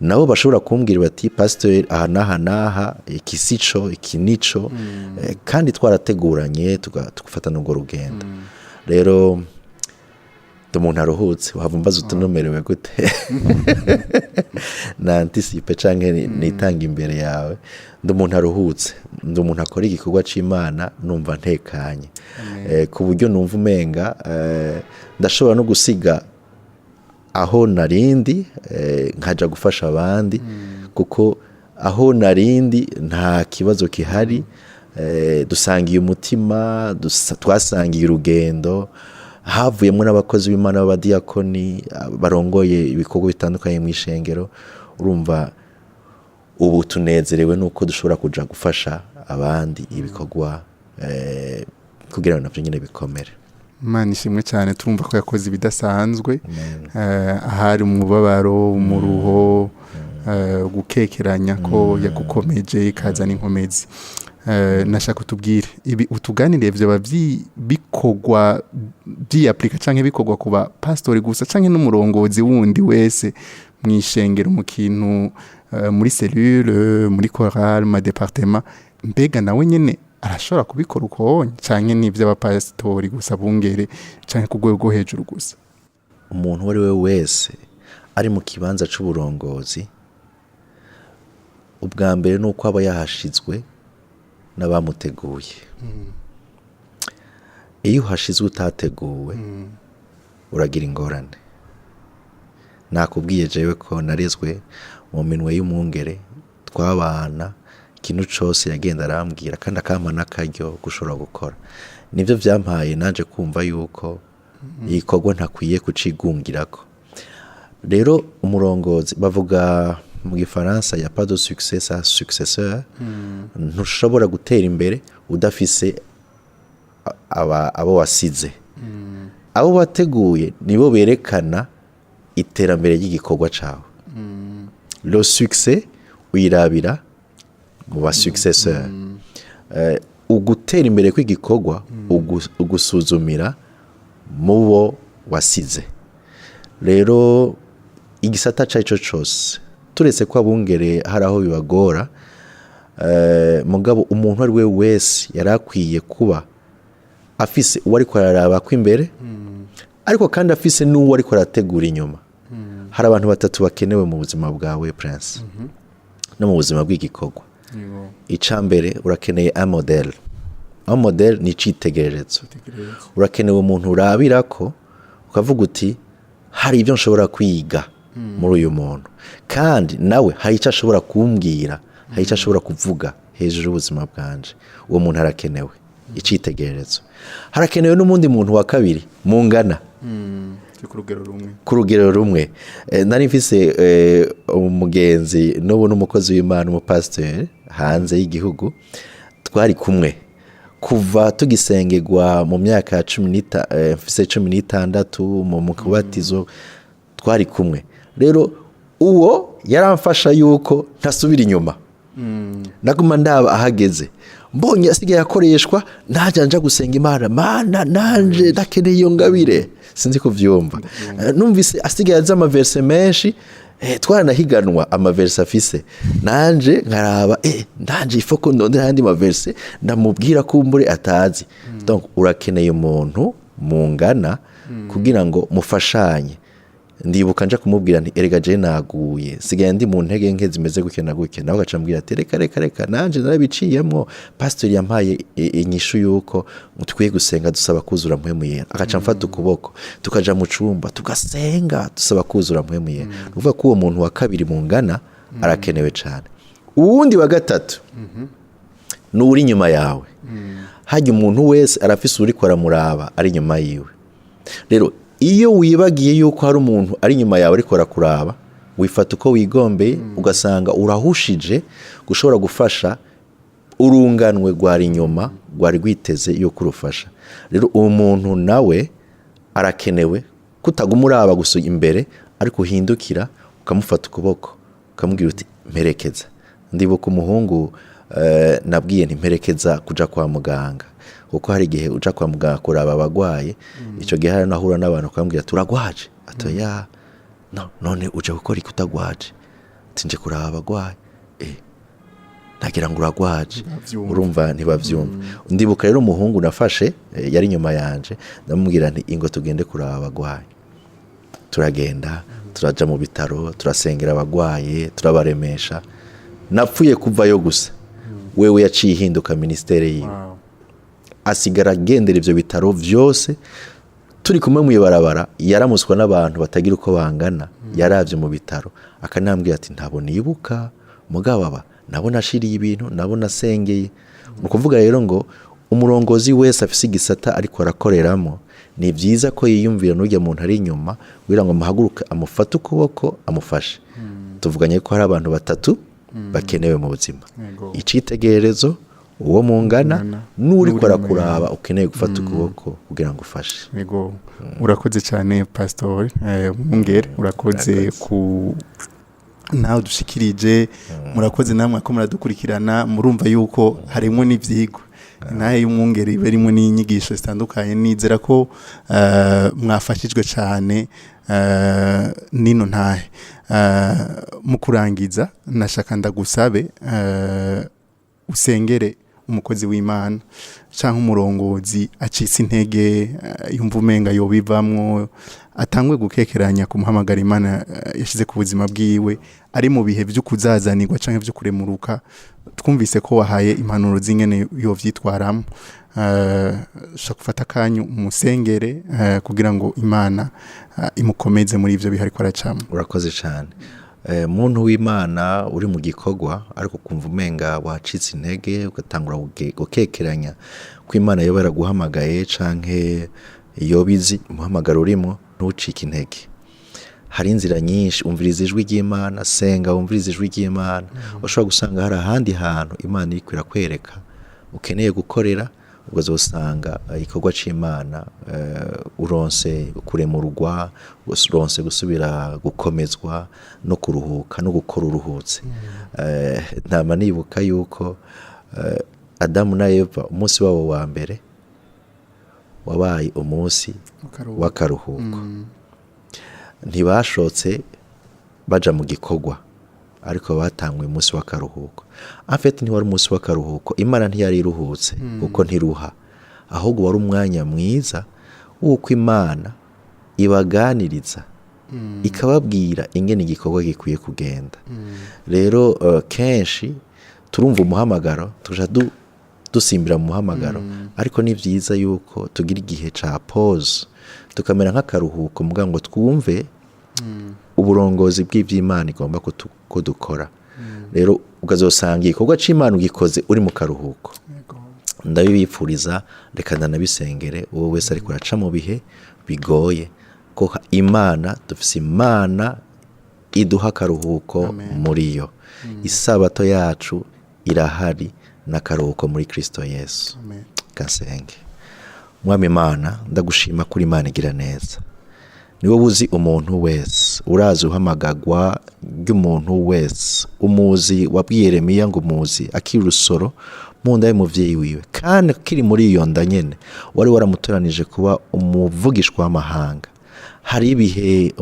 nabo bashobora kumbwira bati pastor, aha naha iki sico iki nico, kandi twarateguranye tugafatana urwo rugendo. Rero umuntu aruhutse wava mbaza utunumerewe gute na anticipe canke nitanga imbere yawe umuntu aruhutse umuntu akora igikorwa c'Imana numva ntekanye ku buryo numva umenga ndashobora no gusiga aho narindi nkaja gufasha abandi kuko aho narindi nta kibazo kihari dusangiye umutima twasangiye urugendo havuyemo n'abakozi b'Imana b'abadiakoni barongoye ibikorwa bitandukanye mu ishengero urumva ubu tunezerewe nuko dushobora kuja gufasha abandi ibikorwa kugira ngo navyo nyine bikomere. Imana ishimwe cyane turumva ko yakoze ibidasanzwe ahari umubabaro umuruho gukekeranya ko yagukomeje ikazana inkomezi. Nashaka utubwire ibi utuganire byo bikorwa by'applica canke bikorwa kuba pastori gusa canke n'umurongozi wundi wese mwishengero mu kintu muri cellule muri chorale ma département mbega nawe nyene arashobora kubikora uko canke n'ivyo abapastori gusa bungere canke ku rwego hejuru gusa. Umuntu wari we wese ari mu kibanza c'uburongozi ubwa mbere nuko aba yahashizwe n'abamuteguye. Iyo uhashizwe utateguwe uragira ingorane. Nakubwiye jewe ko narezwe mu minwe y'umwungere twabana ikintu cose yagenda arambwira kandi akampa n'akaryo gushobora gukora. Nivyo vyampaye nanje kumva yuko igikorwa ntakwiye kucigungirako. Rero umurongozi bavuga mu gifaransa ya pas de succès sans successeur. Ntushobora gutera imbere udafise abo wasize. Abo wateguye nibo berekana iterambere ry'igikorwa cawe. Le succès uyirabira mu ba successeur. Ugutera imbere kw'igikorwa ugusuzumira mu bo wasize. Rero igisata cyaco cyose turetse ko abungere haraho bibagora mugabo umuntu ari we wese yarakwiye kuba afise uwo ariko araraba ko imbere ariko kandi afise n'uwo ariko arategura inyuma. Hari abantu batatu bakenewe mu buzima bwawe Prince no mu buzima bw'igikorwa. Icambere urakeneye un modèle. Un modèle ni citegererezo. Urakenewe umuntu urabirako ukavuga uti hari ibyo nshobora kwiga muri uyu muntu kandi nawe hari icyo ashobora kumbwira hari icyo ashobora kuvuga hejuru y'ubuzima bwanje. Uwo muntu arakenewe icitegererezo. Harakenewe n'umundi muntu wa kabiri mungana ku rugero rumwe. Nari mfise umugenzi n'ubu n'umukozi w'Imana umupasiteri hanze y'igihugu twari kumwe kuva tugisengerwa mu myaka ya 16 mu kubatizo twari kumwe. Rero uwo yaramfasha yuko ntasubira inyuma. Naguma ndaba ahageze mbonye asigaye akoreshwa najanja gusenga Imana mana nanje ndakeneye iyo ngabire sinzi kuvyumva. Numvise asigaye aza amaverse menshi twaranahiganwa amaverse afise nanje nkaraba nanje ifoko ndondera handi maverse ndamubwira kumbure atazi. Donc urakeneye umuntu mungana kugira ngo mufashanye. Ndibuka nje kumubwira nti erega je naguye sigaye ndi mu ntege nke zimeze gutya na gutya nawe agacambwira ati reka nanje narabiciyemo pastor yampaye inyishu yuko mutwiye gusenga dusaba kuzura mpwemu yera. Agaca mfata ukuboko tukaja mu cumba tugasenga dusaba kuzura mpwemu yera. Uvuga ko uwo muntu wa kabiri mungana arakenewe cyane. Uwundi wa gatatu n'uri nyuma yawe. Hajya umuntu wese arafise uri kwaramuraba ari nyuma yiwe. Rero iyo wibagiye yuko hari umuntu ari nyuma yawe ariko arakuraba wifata uko wigombeye ugasanga urahushije gushobora gufasha urunganwe rwari inyuma rwari rwiteze yuko urufasha. Rero uwo muntu nawe arakenewe kutaguma uraba gusa imbere ariko uhindukira ukamufata ukuboko ukamubwira uti mperekeza. Ndibuka umuhungu nabwiye nti mperekeza kuja kwa muganga kuko hari igihe uja kwa muganga kuraba abagwaye ico gihe hari nahura n'abantu kwambwira turagwaje atoya none uje gukora ikutagwaje tinje kuraba abagwaye nagira ngo uragwaje urumva ntibavyumva. Ndibuka rero umuhungu nafashe yari nyuma yanje ndamubwira nti ingo tugende kuraba abagwaye turagenda turaja mu bitaro turasengera abagwaye turabaremesha napfuye kuvayo gusa wewe yaciye ihinduka ministere yiwe asigara agendera ivyo bitaro vyose turi kumwe mu ibarabara yaramuswa n'abantu batagira uko bangana yaravye mu bitaro akanambwira ati ntabona ibuka mugabo nabona ashiriye ibintu nabona asengeye nukuvuga rero ngo umurongozi wese afise igisata ariko arakoreramo ni byiza ko yiyumvira n'ujya muntu ari inyuma kugira ngo muhaguruke amufate ukuboko amufashe tuvuganye ko hari abantu batatu bakenewe mu buzima icitegererezo uwo mungana n'uri ko arakuraba ukeneye gufata ukuboko kugira ngo ufashe. Yego urakoze cyane pastor Mwungere urakoze ku nawe dushikirije murakoze namwe ko muradukurikirana murumva yuko harimo n'ivyigwa nahe y'umwungere iberimo n'inyigisho zitandukanye nizera ko mwafashijwe cyane nino ntahe mu kurangiza nashaka ndagusabe usengere umukozi w'Imana canke umurongozi acitse intege yumva umenga yobivamwo atangwe gukekeranya kumuhamagara Imana yashize ku buzima bwiwe ari mu bihe byo kuzazanirwa canke byo kuremuruka twumvise ko wahaye impanuro zingene yovyitwaramo shaka gufata kanyu umusengere kugira ngo Imana imukomeze muri ivyo bihariko aracamo. Urakoze cyane muntu w'Imana uri mu gikorwa ariko kumva umenga wacitse intege ugatangura gukekeranya ko Imana yoba yaraguhamagaye canke yobizi umuhamagaro urimo ntucike intege. Hari inzira nyinshi umviriza ijwi ry'Imana senga umviriza ijwi ry'Imana ushobora gusanga hari ahandi hantu Imana iri kwirakwereka ukeneye gukorera ubwo igikorwa c'Imana uronse kuremurwa uronse gusubira gukomezwa no kuruhuka no gukora uruhutse. Ntama nibuka yuko Adamu na Eva umunsi wabo wa mbere wabaye umunsi w'akaruhuko ntibashotse baja mu gikorwa ariko batangwe umunsi w'akaruhuko afite ntiwari umunsi w'akaruhuko Imana ntiyari iruhutse kuko ntiruha ahubwo wari umwanya mwiza w'uko Imana ibaganiriza ikababwira ingene igikorwa gikwiye kugenda. Rero kenshi turumva umuhamagaro tuja dusimbira mu muhamagaro ariko ni vyiza yuko tugira igihe ca pause tukamera nk'akaruhuko muga ngo twumve uburongozi bw'ivy'Imana igomba ko dukora. Rero ukazosanga igikorwa c'Imana ugikoze uri mu karuhuko. Ndabibipfuriza reka ndanabisengere uwo wese ariko araca mu bihe bigoye ko Imana dufise Imana iduha akaruhuko muri yo. Isabato yacu irahari n'akaruhuko muri Kristo Yesu. Gasenge. Mwami Imana ndagushima kuri Imana igira neza. Niwe uzi umuntu wese urazi uhamagagwa ry'umuntu wese umuzi wabwiye Yeremiya ngo umuzi akiri urusoro mu nda y'umuvyeyi wiwe kandi kiri muri iyo nda nyene wari waramutoranije kuba umuvugishwa w'amahanga. Hari ibihe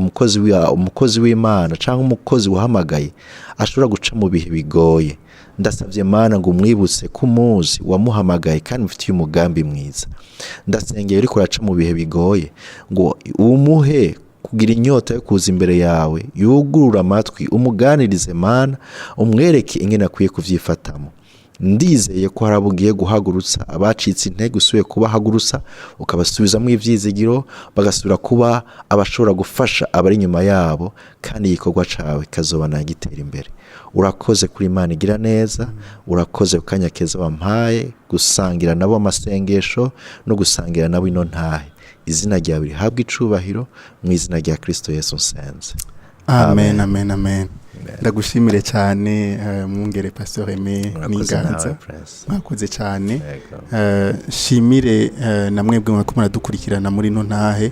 umukozi w'Imana canke umukozi wahamagaye ashobora guca mu bihe bigoye. Ndasavye Mana ngo umwibutse kumuzi wamuhamagaye kandi ufitiye umugambi mwiza. Ndasengeye uri kuraca mu bihe bigoye ngo umuhe kugira inyota yo kuza imbere yawe yugurura amatwi umuganirize Mana umwereke ingene akwiye kuvyifatamo. Ndizeye ko harabugiye guhagurutsa abacitse intege usuye kubahagurutsa ukabasubizamo ivyizigiro bagasubira kuba abashobora gufasha abari nyuma yabo kandi igikorwa cawe kazobana gitera imbere. Urakoze kuri Imana igira neza urakoze ukanya keza wampaye gusangira nabo amasengesho no gusangira nabo ino ntahe. Izina ryawe rihabwe icubahiro mu izina rya Kristo Yesu nsenze. Amen amen amen. Ndagushimire cyane Mwungere Pastor Aimé Ninganza mwakoze cyane shimire namwebwe mwako muradukurikirana muri no ntahe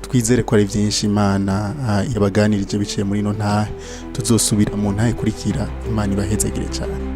twizere ko ari byinshi Imana yabaganirije biciye muri no ntahe tuzosubira mu ntahe kurikira Imana ibahezagire cyane.